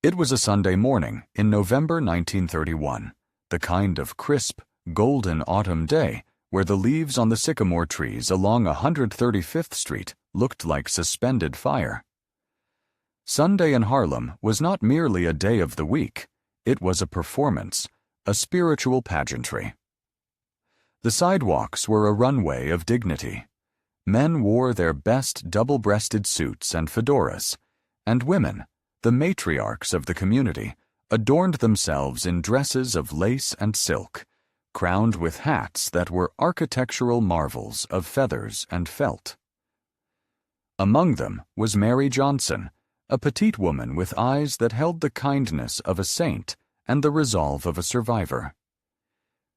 It was a Sunday morning in November 1931, the kind of crisp, golden autumn day where the leaves on the sycamore trees along 135th Street looked like suspended fire. Sunday in Harlem was not merely a day of the week, it was a performance, a spiritual pageantry. The sidewalks were a runway of dignity. Men wore their best double-breasted suits and fedoras, and women, the matriarchs of the community, adorned themselves in dresses of lace and silk, crowned with hats that were architectural marvels of feathers and felt. Among them was Mary Johnson, a petite woman with eyes that held the kindness of a saint and the resolve of a survivor.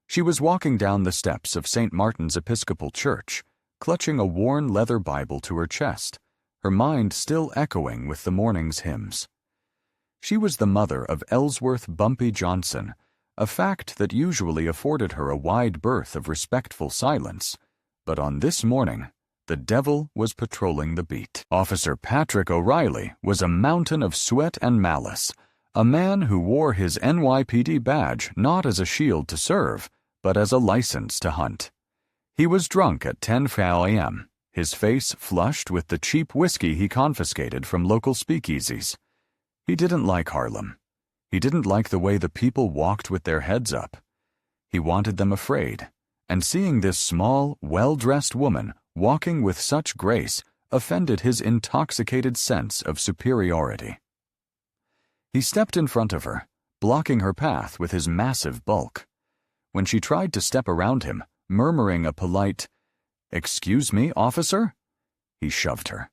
She was walking down the steps of St. Martin's Episcopal Church, clutching a worn leather Bible to her chest, her mind still echoing with the morning's hymns. She was the mother of Ellsworth Bumpy Johnson, a fact that usually afforded her a wide berth of respectful silence, but on this morning, the devil was patrolling the beat. Officer Patrick O'Reilly was a mountain of sweat and malice, a man who wore his NYPD badge not as a shield to serve, but as a license to hunt. He was drunk at 10 a.m., his face flushed with the cheap whiskey he confiscated from local speakeasies. He didn't like Harlem. He didn't like the way the people walked with their heads up. He wanted them afraid, and seeing this small, well-dressed woman walking with such grace offended his intoxicated sense of superiority. He stepped in front of her, blocking her path with his massive bulk. When she tried to step around him, murmuring a polite, "Excuse me, officer?" he shoved her.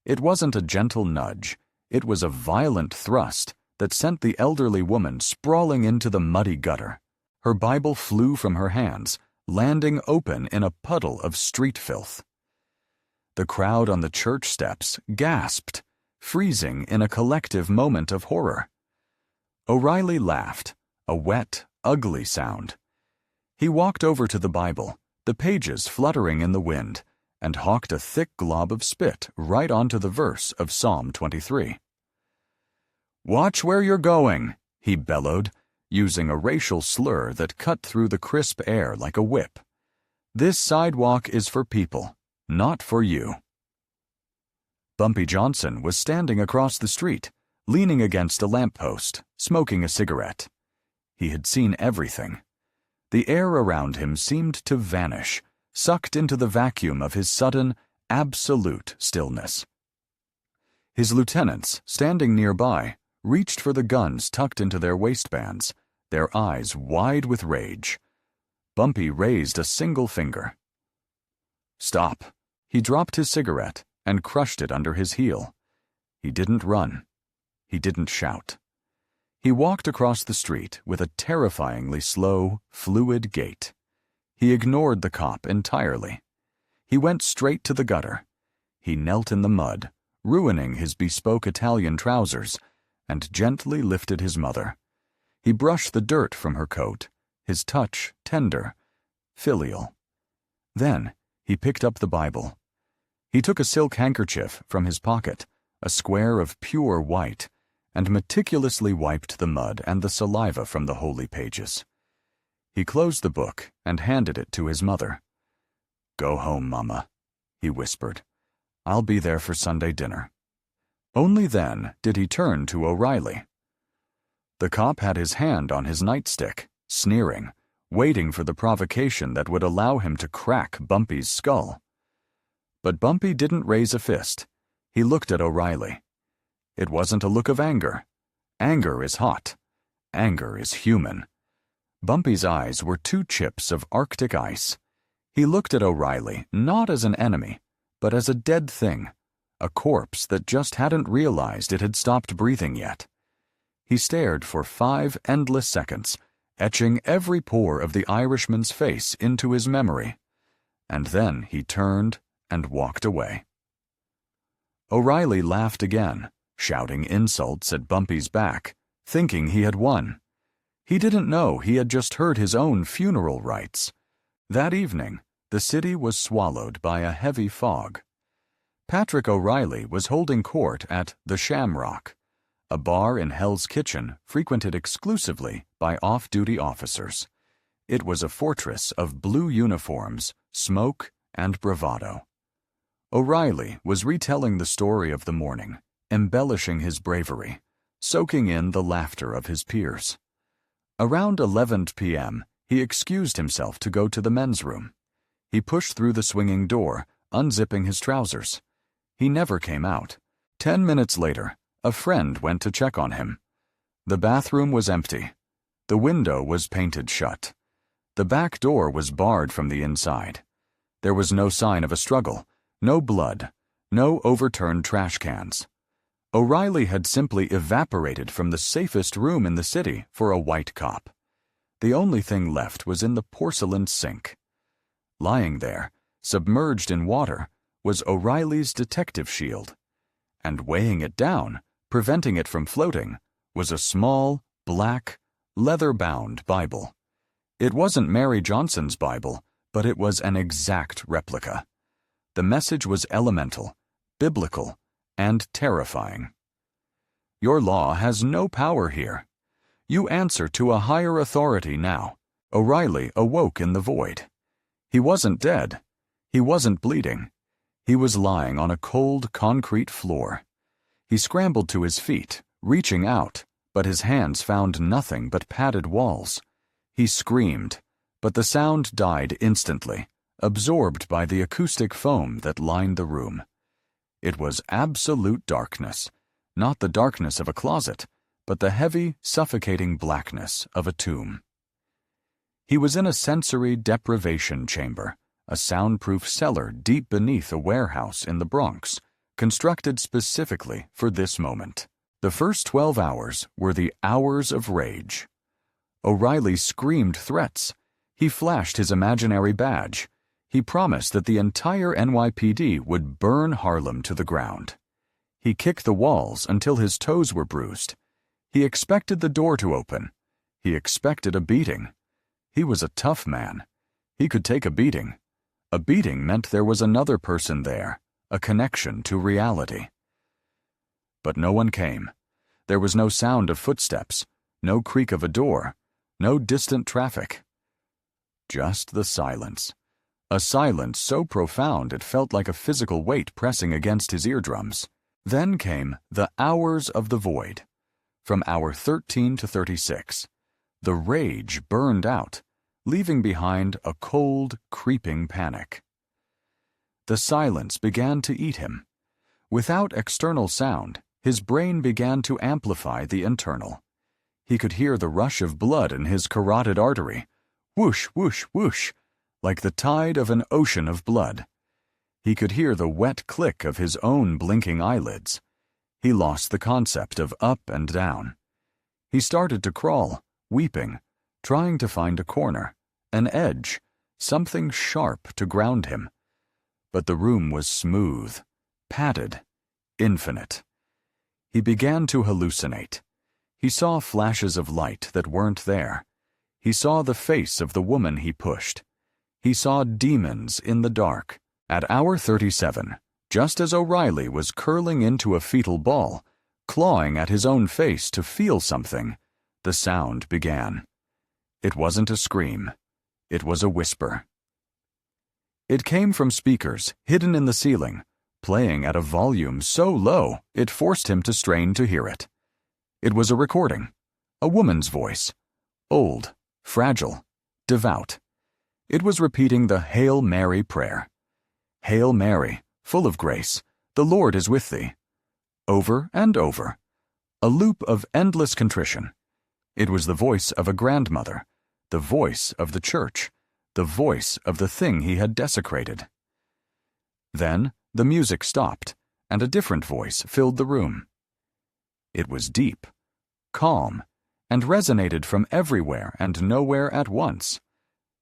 It wasn't a gentle nudge, it was a violent thrust that sent the elderly woman sprawling into the muddy gutter. Her Bible flew from her hands, landing open in a puddle of street filth. The crowd on the church steps gasped, freezing in a collective moment of horror. O'Reilly laughed, a wet, ugly sound. He walked over to the Bible, the pages fluttering in the wind, and hawked a thick glob of spit right onto the verse of Psalm 23. "Watch where you're going," he bellowed, using a racial slur that cut through the crisp air like a whip. "This sidewalk is for people, not for you." Bumpy Johnson was standing across the street, leaning against a lamppost, smoking a cigarette. He had seen everything. The air around him seemed to vanish, sucked into the vacuum of his sudden, absolute stillness. His lieutenants, standing nearby, reached for the guns tucked into their waistbands, their eyes wide with rage. Bumpy raised a single finger. "Stop." He dropped his cigarette and crushed it under his heel. He didn't run. He didn't shout. He walked across the street with a terrifyingly slow, fluid gait. He ignored the cop entirely. He went straight to the gutter. He knelt in the mud, ruining his bespoke Italian trousers, and gently lifted his mother. He brushed the dirt from her coat, his touch tender, filial. Then he picked up the Bible. He took a silk handkerchief from his pocket, a square of pure white, and meticulously wiped the mud and the saliva from the holy pages. He closed the book and handed it to his mother. "Go home, Mama," he whispered. "I'll be there for Sunday dinner." Only then did he turn to O'Reilly. The cop had his hand on his nightstick, sneering, waiting for the provocation that would allow him to crack Bumpy's skull. But Bumpy didn't raise a fist. He looked at O'Reilly. It wasn't a look of anger. Anger is hot. Anger is human. Bumpy's eyes were two chips of Arctic ice. He looked at O'Reilly not as an enemy, but as a dead thing, a corpse that just hadn't realized it had stopped breathing yet. He stared for 5 endless seconds, etching every pore of the Irishman's face into his memory, and then he turned and walked away. O'Reilly laughed again, shouting insults at Bumpy's back, thinking he had won. He didn't know he had just heard his own funeral rites. That evening, the city was swallowed by a heavy fog. Patrick O'Reilly was holding court at the Shamrock, a bar in Hell's Kitchen frequented exclusively by off-duty officers. It was a fortress of blue uniforms, smoke, and bravado. O'Reilly was retelling the story of the morning, embellishing his bravery, soaking in the laughter of his peers. Around 11 p.m., he excused himself to go to the men's room. He pushed through the swinging door, unzipping his trousers. He never came out. 10 minutes later, a friend went to check on him. The bathroom was empty. The window was painted shut. The back door was barred from the inside. There was no sign of a struggle, no blood, no overturned trash cans. O'Reilly had simply evaporated from the safest room in the city for a white cop. The only thing left was in the porcelain sink. Lying there, submerged in water, was O'Reilly's detective shield. And weighing it down, preventing it from floating, was a small, black, leather-bound Bible. It wasn't Mary Johnson's Bible, but it was an exact replica. The message was elemental, biblical, and terrifying. Your law has no power here. You answer to a higher authority now. O'Reilly awoke in the void. He wasn't dead. He wasn't bleeding. He was lying on a cold concrete floor. He scrambled to his feet, reaching out, but his hands found nothing but padded walls. He screamed, but the sound died instantly, absorbed by the acoustic foam that lined the room. It was absolute darkness, not the darkness of a closet, but the heavy, suffocating blackness of a tomb. He was in a sensory deprivation chamber, a soundproof cellar deep beneath a warehouse in the Bronx, constructed specifically for this moment. The first 12 hours were the hours of rage. O'Reilly screamed threats. He flashed his imaginary badge. He promised that the entire NYPD would burn Harlem to the ground. He kicked the walls until his toes were bruised. He expected the door to open. He expected a beating. He was a tough man. He could take a beating. A beating meant there was another person there, a connection to reality. But no one came. There was no sound of footsteps, no creak of a door, no distant traffic. Just the silence. A silence so profound it felt like a physical weight pressing against his eardrums. Then came the hours of the void. From hour 13 to 36. The rage burned out, leaving behind a cold, creeping panic. The silence began to eat him. Without external sound, his brain began to amplify the internal. He could hear the rush of blood in his carotid artery, whoosh, whoosh, whoosh, like the tide of an ocean of blood. He could hear the wet click of his own blinking eyelids. He lost the concept of up and down. He started to crawl, weeping, trying to find a corner, an edge, something sharp to ground him. But the room was smooth, padded, infinite. He began to hallucinate. He saw flashes of light that weren't there. He saw the face of the woman he pushed. He saw demons in the dark. At hour 37, just as O'Reilly was curling into a fetal ball, clawing at his own face to feel something, the sound began. It wasn't a scream. It was a whisper. It came from speakers hidden in the ceiling, playing at a volume so low it forced him to strain to hear it. It was a recording, a woman's voice, old, fragile, devout. It was repeating the Hail Mary prayer. Hail Mary, full of grace, the Lord is with thee. Over and over. A loop of endless contrition. It was the voice of a grandmother, the voice of the church, the voice of the thing he had desecrated. Then the music stopped, and a different voice filled the room. It was deep, calm, and resonated from everywhere and nowhere at once.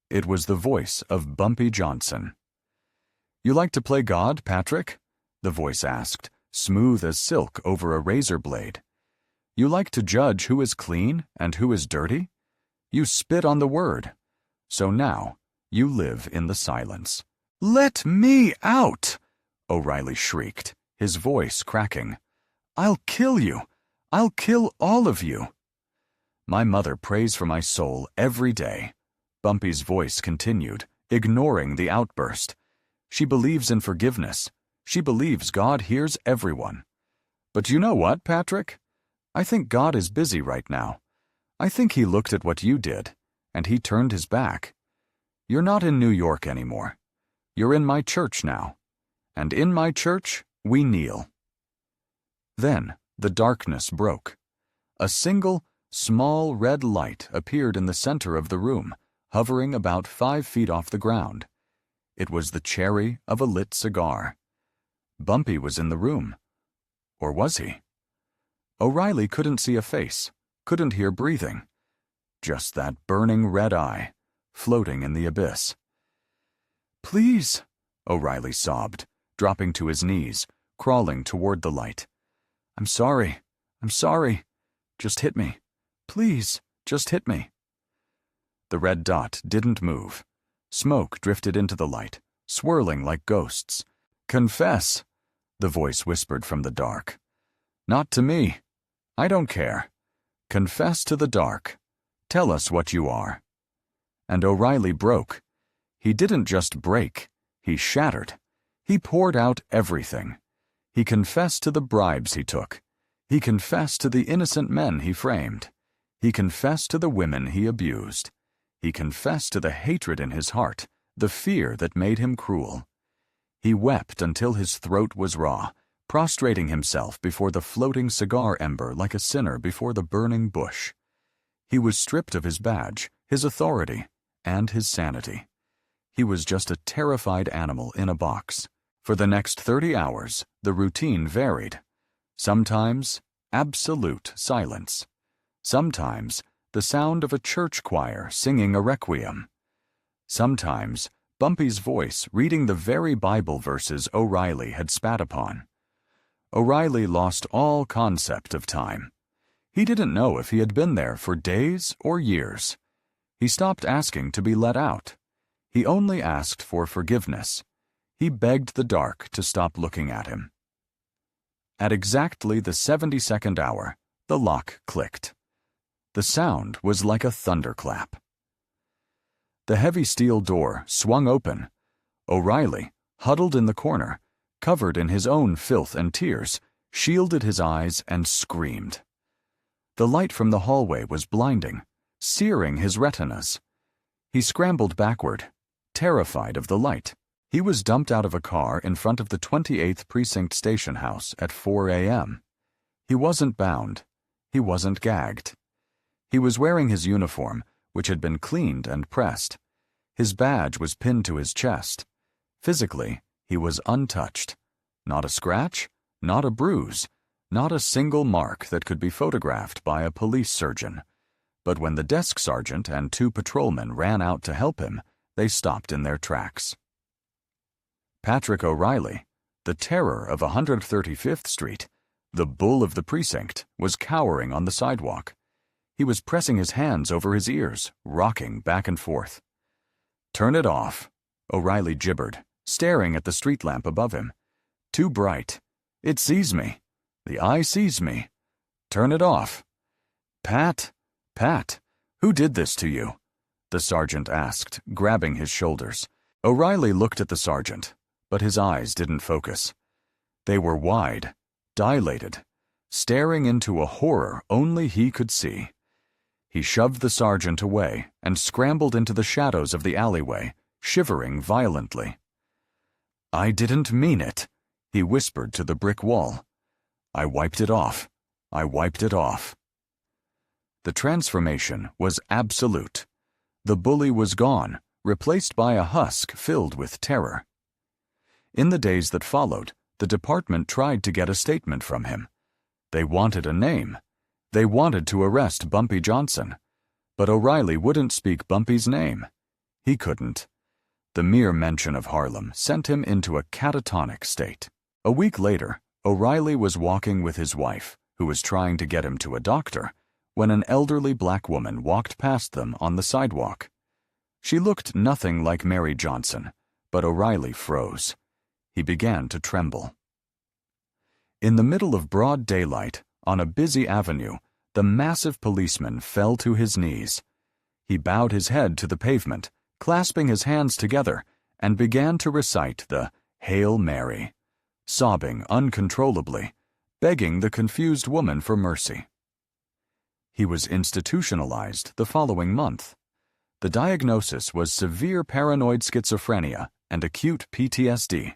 It was the voice of Bumpy Johnson. "You like to play God, Patrick?" the voice asked, smooth as silk over a razor blade. "You like to judge who is clean and who is dirty? You spit on the word. So now you live in the silence." "Let me out!" O'Reilly shrieked, his voice cracking. "I'll kill you. I'll kill all of you." "My mother prays for my soul every day," Bumpy's voice continued, ignoring the outburst. "She believes in forgiveness. She believes God hears everyone. But you know what, Patrick? I think God is busy right now. I think he looked at what you did, and he turned his back. You're not in New York anymore. You're in my church now. And in my church, we kneel." Then the darkness broke. A single, small red light appeared in the center of the room, hovering about 5 feet off the ground. It was the cherry of a lit cigar. Bumpy was in the room. Or was he? O'Reilly couldn't see a face, couldn't hear breathing. Just that burning red eye, floating in the abyss. "Please," O'Reilly sobbed, dropping to his knees, crawling toward the light. I'm sorry. Just hit me. Please, just hit me." The red dot didn't move. Smoke drifted into the light, swirling like ghosts. "Confess," the voice whispered from the dark. "Not to me. I don't care. Confess to the dark. Tell us what you are." And O'Reilly broke. He didn't just break. He shattered. He poured out everything. He confessed to the bribes he took. He confessed to the innocent men he framed. He confessed to the women he abused. He confessed to the hatred in his heart, the fear that made him cruel. He wept until his throat was raw, prostrating himself before the floating cigar ember like a sinner before the burning bush. He was stripped of his badge, his authority, and his sanity. He was just a terrified animal in a box. For the next 30 hours, the routine varied. Sometimes, absolute silence. Sometimes, the sound of a church choir singing a requiem. Sometimes, Bumpy's voice reading the very Bible verses O'Reilly had spat upon. O'Reilly lost all concept of time. He didn't know if he had been there for days or years. He stopped asking to be let out. He only asked for forgiveness. He begged the dark to stop looking at him. At exactly the 72nd hour, the lock clicked. The sound was like a thunderclap. The heavy steel door swung open. O'Reilly, huddled in the corner, covered in his own filth and tears, shielded his eyes and screamed. The light from the hallway was blinding, searing his retinas. He scrambled backward, terrified of the light. He was dumped out of a car in front of the 28th Precinct station house at 4 a.m. He wasn't bound. He wasn't gagged. He was wearing his uniform, which had been cleaned and pressed. His badge was pinned to his chest. Physically, he was untouched. Not a scratch, not a bruise, not a single mark that could be photographed by a police surgeon. But when the desk sergeant and 2 patrolmen ran out to help him, they stopped in their tracks. Patrick O'Reilly, the terror of 135th Street, the bull of the precinct, was cowering on the sidewalk. He was pressing his hands over his ears, rocking back and forth. "Turn it off," O'Reilly gibbered, staring at the street lamp above him. "Too bright. It sees me. The eye sees me. Turn it off." Pat, who did this to you?" the sergeant asked, grabbing his shoulders. O'Reilly looked at the sergeant, but his eyes didn't focus. They were wide, dilated, staring into a horror only he could see. He shoved the sergeant away and scrambled into the shadows of the alleyway, shivering violently. "I didn't mean it," he whispered to the brick wall. "I wiped it off. I wiped it off." The transformation was absolute. The bully was gone, replaced by a husk filled with terror. In the days that followed, the department tried to get a statement from him. They wanted a name. They wanted to arrest Bumpy Johnson. But O'Reilly wouldn't speak Bumpy's name. He couldn't. The mere mention of Harlem sent him into a catatonic state. A week later, O'Reilly was walking with his wife, who was trying to get him to a doctor, when an elderly black woman walked past them on the sidewalk. She looked nothing like Mary Johnson, but O'Reilly froze. He began to tremble. In the middle of broad daylight, on a busy avenue, the massive policeman fell to his knees. He bowed his head to the pavement, clasping his hands together, and began to recite the Hail Mary, sobbing uncontrollably, begging the confused woman for mercy. He was institutionalized the following month. The diagnosis was severe paranoid schizophrenia and acute PTSD.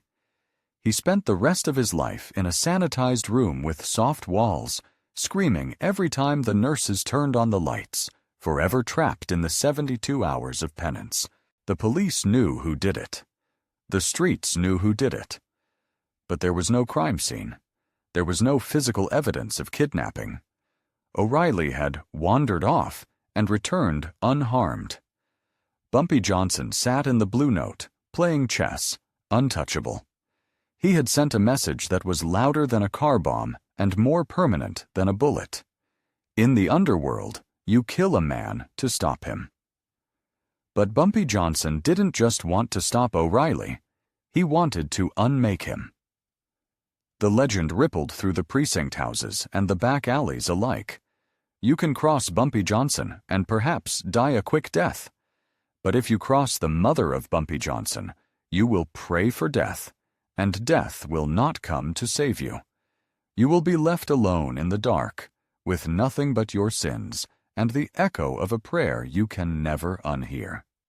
He spent the rest of his life in a sanitized room with soft walls, screaming every time the nurses turned on the lights, forever trapped in the 72 hours of penance. The police knew who did it. The streets knew who did it. But there was no crime scene. There was no physical evidence of kidnapping. O'Reilly had wandered off and returned unharmed. Bumpy Johnson sat in the Blue Note, playing chess, untouchable. He had sent a message that was louder than a car bomb and more permanent than a bullet. In the underworld, you kill a man to stop him. But Bumpy Johnson didn't just want to stop O'Reilly. He wanted to unmake him. The legend rippled through the precinct houses and the back alleys alike. You can cross Bumpy Johnson and perhaps die a quick death. But if you cross the mother of Bumpy Johnson, you will pray for death, and death will not come to save you. You will be left alone in the dark, with nothing but your sins and the echo of a prayer you can never unhear.